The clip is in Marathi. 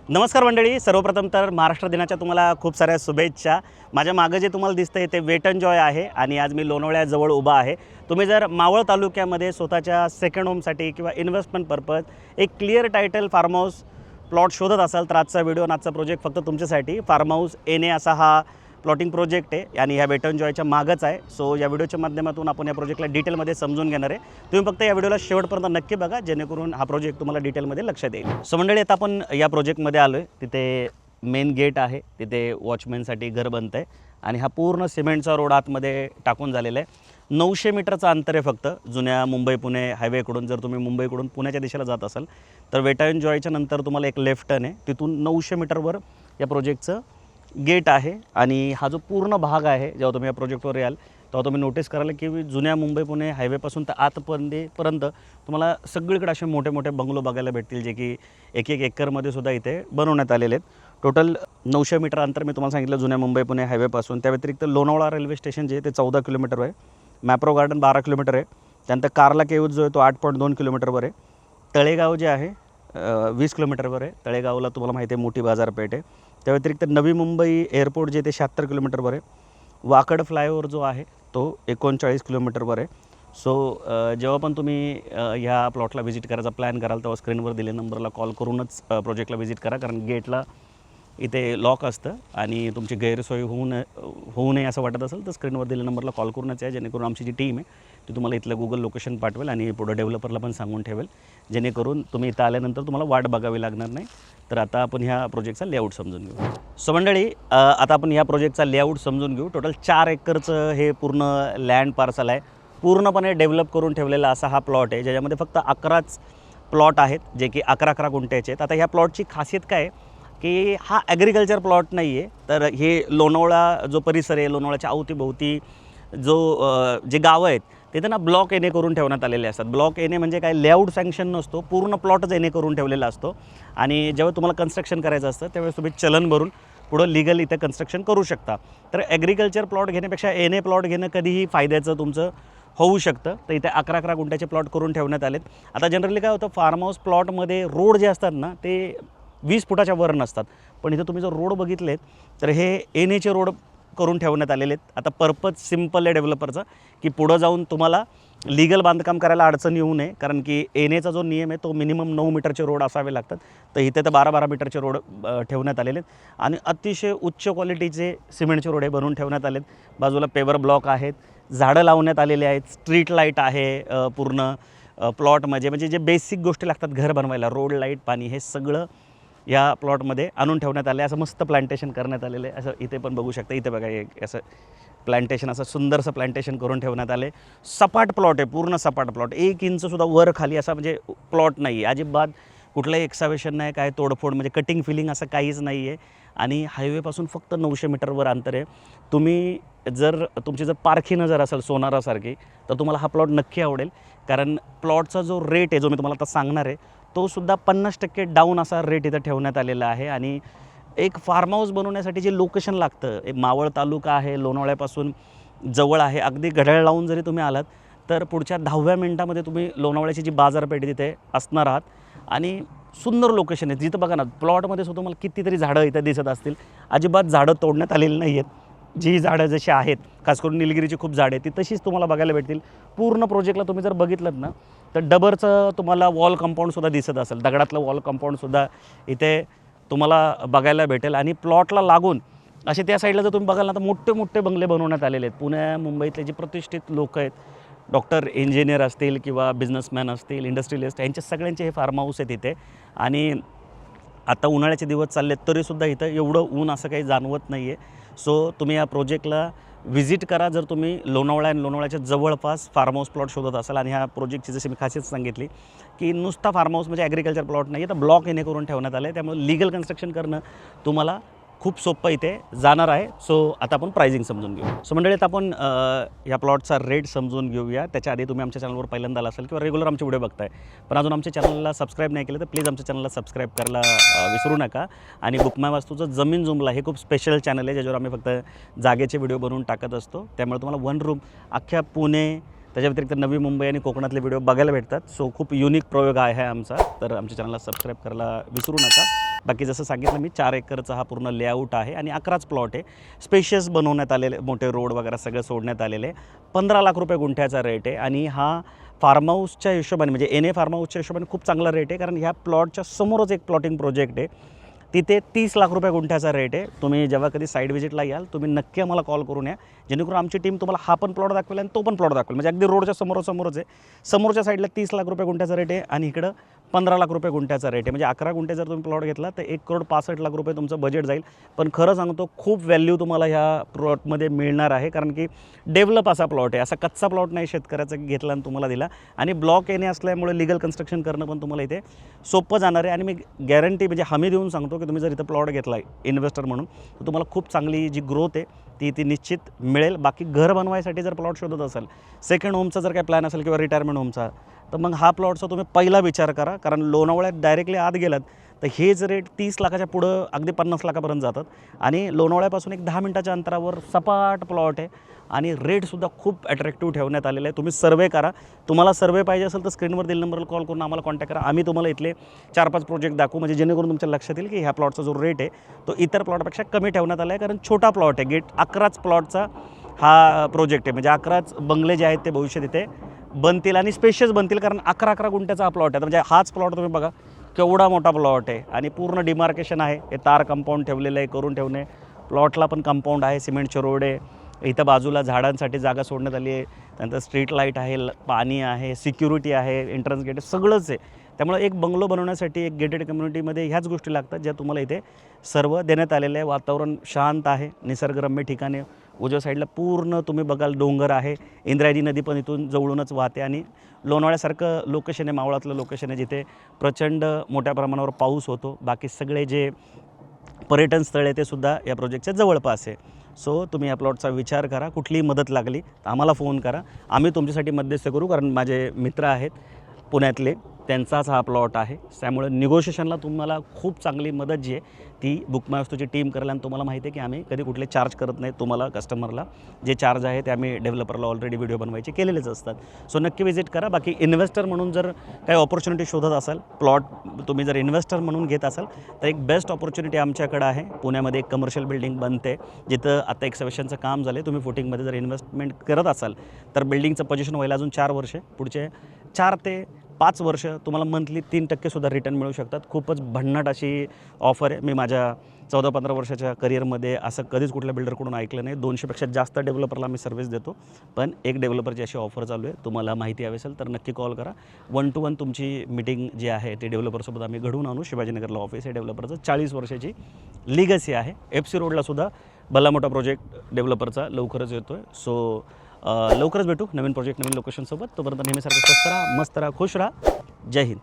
नमस्कार मंडळी, सर्वप्रथम तर महाराष्ट्र दिनाच्या तुम्हाला खूप साऱ्या शुभेच्छा। माझ्या मागे जे तुम्हाला दिसतंय ते वेट एंड जॉय आहे आणि आज मी लोणावळ्याजवळ उभा आहे। तुम्ही जर मावळ तालुक्यामध्ये स्वतःच्या सेकंड होमसाठी किंवा इन्व्हेस्टमेंट पर्पज एक clear title farmhouse plot शोधत असाल तर आजचा व्हिडिओ आणि आजचा प्रोजेक्ट फक्त तुमच्यासाठी। फार्म हाऊस एने असा हा प्लॉटिंग प्रोजेक्ट आहे आणि ह्या वेट एंड जॉयच्या मागच आहे। सो या व्हिडिओच्या माध्यमातून आपण या प्रोजेक्टला डिटेलमध्ये समजून घेणार आहे। तुम्ही फक्त या व्हिडिओला शेवटपर्यंत नक्की बघा, जेणेकरून हा प्रोजेक्ट तुम्हाला डिटेलमध्ये लक्षात येईल। सो मंडळी, आता आपण या प्रोजेक्टमध्ये आलो आहे। तिथे मेन गेट आहे, तिथे वॉचमॅनसाठी घर बनतं आहे आणि हा पूर्ण सिमेंटचा रोड आतमध्ये टाकून झालेला आहे। 900 मीटरचं अंतर आहे फक्त जुन्या मुंबई पुणे हायवेकडून। जर तुम्ही मुंबईकडून पुण्याच्या दिशेला जात असाल तर वेट एंड जॉयच्या नंतर तुम्हाला एक लेफ्ट टर्न आहे, तिथून 900 मीटरवर या प्रोजेक्टचं गेट आहे। आणि हा जो पूर्ण भाग आहे, जेव्हा तुम्ही या प्रोजेक्टवर याल तेव्हा तुम्ही नोटीस कराल की जुन्या मुंबई पुणे हायवेपासून तर आतपर्यंत तुम्हाला सगळीकडे असे मोठे मोठे बंगलो बघायला भेटतील, जे की एक एकरमध्ये सुद्धा इथे बनवण्यात आलेले आहेत। टोटल 900 मीटर अंतर मी तुम्हाला सांगितलं जुन्या मुंबई पुणे हायवेपासून। त्या व्यतिरिक्त लोणावळा रेल्वे स्टेशन जे ते 14 किलोमीटर आहे, मॅप्रो गार्डन 12 किलोमीटर आहे, त्यानंतर कार्ला केव्ज जो आहे तो 8.2 किलोमीटरवर आहे, तळेगाव जे आहे 20 किलोमीटरवर आहे। तळेगावला तुम्हाला माहिती आहे मोठी बाजारपेठ आहे। त्या व्यतिरिक्त नवी मुंबई एअरपोर्ट जे ते 76 किलोमीटरवर आहे, वाकड फ्लायओव्हर जो आहे तो 39 किलोमीटरवर आहे। सो जेव्हा पण तुम्ही ह्या प्लॉटला व्हिजिट करायचा प्लॅन कराल तेव्हा स्क्रीनवर दिलेल्या नंबरला कॉल करूनच प्रोजेक्टला व्हिजिट करा, कारण गेटला इथे लॉक असतं आणि तुमची गैरसोय होऊ नये असं वाटत असेल तर स्क्रीनवर दिलेल्या नंबरला कॉल करूनच आहे, जेणेकरून आमची जी टीम आहे ती तुम्हाला इथलं गुगल लोकेशन पाठवेल आणि पुढं डेव्हलपरला पण सांगून ठेवेल, जेणेकरून तुम्ही इथं आल्यानंतर तुम्हाला वाट बघावी लागणार नाही। तर आता आपण ह्या प्रोजेक्टचा लेआउट समजून घेऊ। सो मंडळी, आता आपण ह्या प्रोजेक्टचा लेआउट समजून घेऊ। टोटल 4 एकरचं हे पूर्ण लँड पार्सल आहे, पूर्णपणे डेव्हलप करून ठेवलेला असा हा प्लॉट आहे, ज्याच्यामध्ये फक्त 11च प्लॉट आहेत, जे की 11 गुंठ्याचे आहेत। आता ह्या प्लॉटची खासियत काय आहे की हा ॲग्रिकल्चर प्लॉट नाही आहे, तर हे लोणावळा जो परिसर आहे, लोणावळ्याच्या अवतीभोवती जे गावं आहेत तिथे ना ब्लॉक एने करून ठेवण्यात आलेले असतात। ब्लॉक एने म्हणजे काय, लेआउट सँक्शन नसतो, पूर्ण प्लॉटच एने करून ठेवलेला असतो आणि जेव्हा तुम्हाला कन्स्ट्रक्शन करायचं असतं त्यावेळेस तुम्ही चलन भरून पुढं लीगल इथे कन्स्ट्रक्शन करू शकता। तर ॲग्रिकल्चर प्लॉट घेण्यापेक्षा एने प्लॉट घेणं कधीही फायद्याचं तुमचं होऊ शकतं। तर इथे 11 गुंठ्याचे प्लॉट करून ठेवण्यात आलेत। आता जनरली काय होतं, फार्म हाऊस प्लॉटमध्ये रोड जे असतात ना ते 20 फुटाच्या वर नसतात, पण इथं तुम्ही जर रोड बघितलेत तर हे एनेचे रोड करून ठेवण्यात आलेले आहेत। आता पर्पज सिम्पल आहे डेव्हलपरचा, की पुढं जाऊन तुम्हाला लीगल बांधकाम करायला अडचण येऊ नये, कारण की एनेचा जो नियम आहे तो मिनिमम 9 मीटरचे रोड असावे लागतात। तर इथे तर 12 मीटरचे रोड ठेवण्यात आलेले आहेत आणि अतिशय उच्च क्वालिटीचे सिमेंटचे रोड हे बनवून ठेवण्यात आलेत। बाजूला पेवर ब्लॉक आहेत, झाडं लावण्यात आलेले आहेत, स्ट्रीट लाईट आहे पूर्ण प्लॉटमध्ये, म्हणजे जे बेसिक गोष्टी लागतात घर बनवायला, रोड लाईट पाणी हे सगळं या प्लॉटमध्ये आणून ठेवण्यात आले। असं मस्त प्लांटेशन करण्यात आलेलं आहे, असं इथे पण बघू शकता। इथे बघा एक असं प्लांटेशन, असं सुंदरसं प्लांटेशन करून ठेवण्यात आले। सपाट प्लॉट आहे, पूर्ण सपाट प्लॉट, 1 इंचसुद्धा वर खाली असा म्हणजे प्लॉट नाही आहे अजिबात, कुठलंही एक्सावेशन नाही, काय तोडफोड म्हणजे कटिंग फिलिंग असं काहीच नाही आहे आणि हायवेपासून फक्त 900 मीटरवर अंतर आहे। तुम्ही तुमची जर पारखी नजर असेल सोनारासारखी तर तुम्हाला हा प्लॉट नक्की आवडेल, कारण प्लॉटचा जो रेट आहे जो मी तुम्हाला आता सांगणार आहे तो सुद्धा 50% डाऊन असा रेट इथं ठेवण्यात आलेला आहे। आणि एक फार्म हाऊस बनवण्यासाठी जे लोकेशन लागतं, एक मावळ तालुका आहे, लोणावळ्यापासून जवळ आहे, अगदी घड्याळ लावून जरी तुम्ही आलात तर पुढच्या 10व्या मिनिटामध्ये तुम्ही लोणावळ्याची जी बाजारपेठ तिथे असणार आहात आणि सुंदर लोकेशन आहे। जिथं बघा ना प्लॉटमध्ये सुद्धा मला कितीतरी झाडं इथं दिसत असतील, अजिबात झाडं तोडण्यात आलेली नाही आहेत। जी झाडं जशी आहेत, खास करून निलगिरीची खूप झाडं आहेत ती तशीच तुम्हाला बघायला भेटतील। पूर्ण प्रोजेक्टला तुम्ही जर बघितलं ना तर डबरचं तुम्हाला वॉल कंपाऊंडसुद्धा दिसत असेल, दगडातलं वॉल कंपाऊंडसुद्धा इथे तुम्हाला बघायला भेटेल। आणि प्लॉटला लागून असे त्या साईडला जर तुम्ही बघाल ना तर मोठे मोठे बंगले बनवण्यात आलेले आहेत। पुणे मुंबईतले जे प्रतिष्ठित लोक आहेत, डॉक्टर इंजिनियर असतील किंवा बिझनेसमॅन असतील, इंडस्ट्रियलिस्ट, यांचे सगळ्यांचे हे फार्म हाऊस आहेत इथे। आणि आता उन्हाळ्याचे दिवस चाललेत तरीसुद्धा इथं एवढं ऊन असं काही जाणवत नाही आहे। सो तुम्ही या प्रोजेक्टला व्हिजिट करा जर तुम्ही लोणावळा आणि लोणावळ्याच्या जवळपास फार्म हाऊस प्लॉट शोधत असाल। आणि ह्या प्रोजेक्टची जशी मी खासियत सांगितली की नुसता फार्म हाऊस म्हणजे ॲग्रिकल्चर प्लॉट नाही आहे, तर ब्लॉक येणे करून ठेवण्यात आलं आहे, त्यामुळे लीगल कन्स्ट्रक्शन करणं तुम्हाला खूप सोपं इथे जाणार आहे। सो आता आपण प्राइसिंग समजून घेऊ। सो मंडळी, आता आपण या प्लॉटचा रेट समजून घेऊया। त्याच्या आधी तुम्ही आमच्या चॅनलवर पहिल्यांदा आला असाल किंवा रेग्युलर आमचे व्हिडिओ बघताय पण अजून आमच्या चॅनलला सबस्क्राईब नाही केलं तर प्लीज आमच्या चॅनलला सबस्क्राईब करायला विसरू नका। आणि बुक माय वास्तूचं जमीन जुमला हे खूप स्पेशल चॅनल आहे, ज्याच्यावर आम्ही फक्त जागेचे व्हिडिओ बनवून टाकत असतो, त्यामुळे तुम्हाला 1 रूम अख्ख्या पुणे त्याच्या व्यतिरिक्त नवी मुंबई आणि कोकणातले व्हिडिओ बघायला भेटतात. सो खूप युनिक प्रयोग आहे आमचा, तर आमच्या चॅनलला सबस्क्राईब करायला विसरू नका. बाकी जसं सांगितलं मी 4 एकरचा हा पूर्ण लेआउट आहे आणि 11च प्लॉट आहे. स्पेशियस बनवण्यात आलेले, मोठे रोड वगैरे सगळं सोडण्यात आलेले आहे. 15 लाख रुपये गुंठ्याचा रेट आहे आणि हा फार्म हाऊसच्या हिशोबाने म्हणजे एन ए फार्म हाऊसच्या हिशोबाने खूप चांगला रेट आहे, कारण ह्या प्लॉटच्या समोरच एक प्लॉटिंग प्रोजेक्ट आहे, तिथे 30 लाख रुपये गुंठ्याचा रेट आहे. तुम्ही जेव्हा कधी साईड व्हिजिटला याल तुम्ही नक्की आम्हाला कॉल करून या, जेणेकरून आमची टीम तुम्हाला हा पण प्लॉट दाखवेल आणि तो पण प्लॉट दाखवेल. म्हणजे अगदी रोडच्या समोरच आहे. समोरच्या साईडला 30 लाख रुपये गुंठ्याचा रेट आहे आणि इकडं 15 लाख रुपये गुंठ्याचा रेट आहे. म्हणजे 11 गुंठे जर तुम्ही प्लॉट घेतला तर 1,65,00,000 रुपये तुमचं बजेट जाईल. पण खरं सांगतो खूप व्हॅल्यू तुम्हाला ह्या प्लॉटमध्ये मिळणार आहे, कारण की डेव्हलप असा प्लॉट आहे. असा कच्चा प्लॉट नाही शेतकऱ्याचा घेतला आणि तुम्हाला दिला. आणि ब्लॉक येणे असल्यामुळे लिगल कन्स्ट्रक्शन करणं पण तुम्हाला इथे सोपं जाणार आहे. आणि मी गॅरंटी म्हणजे हमी देऊन सांगतो की तुम्ही जर इथं प्लॉट घेतला आहे इन्व्हेस्टर म्हणून, तर तुम्हाला खूप चांगली जी ग्रोथ आहे ती निश्चित मिळेल. बाकी घर बनवायसाठी जर प्लॉट शोधत असाल, सेकंड होमचा जर काही प्लॅन असेल किंवा रिटायरमेंट होमचा, तर मग हा प्लॉटचा तुम्ही पहिला विचार करा. कारण लोणावळ्यात डायरेक्टली आत गेलात तर हेच रेट 30 लाखाच्या पुढं अगदी 50 लाखापर्यंत जातात. आणि लोणावळ्यापासून एक 10 मिनिटाच्या अंतरावर सपाट प्लॉट आहे आणि रेटसुद्धा खूप अट्रॅक्टिव्ह ठेवण्यात आलेलं आहे. तुम्ही सर्वे करा. तुम्हाला सर्वे पाहिजे असेल तर स्क्रीनवर दिलेल्या नंबरला कॉल करून आम्हाला कॉन्टॅक्ट करा. आम्ही तुम्हाला इथले 4-5 प्रोजेक्ट दाखवू, म्हणजे जेणेकरून तुमच्या लक्षात येईल की ह्या प्लॉटचा जो रेट आहे तो इतर प्लॉटपेक्षा कमी ठेवण्यात आला आहे. कारण छोटा प्लॉट आहे, गेट 11च प्लॉटचा हा प्रोजेक्ट आहे. म्हणजे 11च बंगले जे आहेत ते भविष्यात इथे बनतील आणि स्पेशियस बनतील, कारण 11 गुंठ्याचा हा प्लॉट आहे. म्हणजे हाच प्लॉट तुम्ही बघा केवढा मोठा प्लॉट आहे आणि पूर्ण डिमार्केशन आहे. हे तार कंपाऊंड ठेवलेलं आहे करून ठेवणे. प्लॉटला पण कंपाऊंड आहे, सिमेंटचे रोड आहे, इथं बाजूला झाडांसाठी जागा सोडण्यात आली आहे. त्यानंतर स्ट्रीट लाईट आहे, पाणी आहे, सिक्युरिटी आहे, एंट्रन्स गेट सगळंच आहे. त्यामुळे एक बंगलो बनवण्यासाठी एक गेटेड कम्युनिटीमध्ये ह्याच गोष्टी लागतात ज्या तुम्हाला इथे सर्व देण्यात आलेलं आहे. वातावरण शांत आहे, निसर्गरम्य ठिकाणे. उजव्या साईडला पूर्ण तुम्ही बघाल डोंगर आहे, इंद्रायणी नदी पण इथून जवळूनच वाहते आणि लोणावळ्यासारखं लोकेशन आहे, मावळातलं लोकेशन आहे जिथे प्रचंड मोठ्या प्रमाणावर पाऊस होतो. बाकी सगळे जे पर्यटन स्थळ आहे ते सुद्धा या प्रोजेक्टच्या जवळपास आहे. सो तुम्ही या प्लॉटचा विचार करा. कुठलीही मदत लागली तर आम्हाला फोन करा, आम्ही तुमच्यासाठी मध्यस्थी करू. कारण माझे मित्र आहेत पुण्यातले, त्यांचाच हा प्लॉट आहे. त्यामुळे निगोशिएशनला तुम्हाला खूप चांगली मदत जी आहे ती बुक माय वास्तूची टीम करेल. आणि तुम्हाला माहिती आहे की आम्ही कधी कुठले चार्ज करत नाही तुम्हाला, कस्टमरला. जे चार्ज आहे ते आम्ही डेव्हलपरला ऑलरेडी व्हिडिओ बनवायचे केलेलेच असतात. सो नक्की विजिट करा. बाकी इन्व्हेस्टर म्हणून जर काही ऑपॉर्च्युनिटी शोधत असाल, प्लॉट तुम्ही जर इन्व्हेस्टर म्हणून घेत असाल तर एक बेस्ट ऑपॉर्च्युनिटी आमच्याकडे आहे. पुण्यामध्ये एक कमर्शियल बिल्डिंग बनते जिथं आता एक्सवेशनचं काम झालं आहे. तुम्ही फुटिंगमध्ये जर इन्व्हेस्टमेंट करत असाल तर बिल्डिंगचं पोझिशन व्हायला अजून 4 वर्षे, पुढचे 4 ते 5 वर्ष तुम्हाला मंथली 3% सुद्धा रिटर्न मिळू शकतात. खूपच भन्नाट अशी ऑफर आहे. मी माझ्या 14-15 वर्षाच्या करिअरमध्ये असं कधीच कुठल्या बिल्डरकडून ऐकलं नाही. 200पेक्षा जास्त डेव्हलपरला मी सर्व्हिस देतो, पण एक डेव्हलपरची अशी ऑफर चालू आहे. तुम्हाला माहिती हवी असेल तर नक्की कॉल करा. 1 to 1 तुमची मीटिंग जी आहे ते डेव्हलपरसोबत आम्ही घडवून आणू. शिवाजीनगरला ऑफिस आहे डेव्हलपरचं. 40 वर्षाची लिगसी आहे. FC रोडला सुद्धा भला मोठा प्रोजेक्ट डेव्हलपरचा लवकरच येतो आहे. सो लवकरच भेटू नवीन प्रोजेक्ट नवीन लोकेशनसोबत. तोपर्यंत नेहमीसारखं स्वस्त राहा, मस्त राहा, खुश राहा. जय हिंद.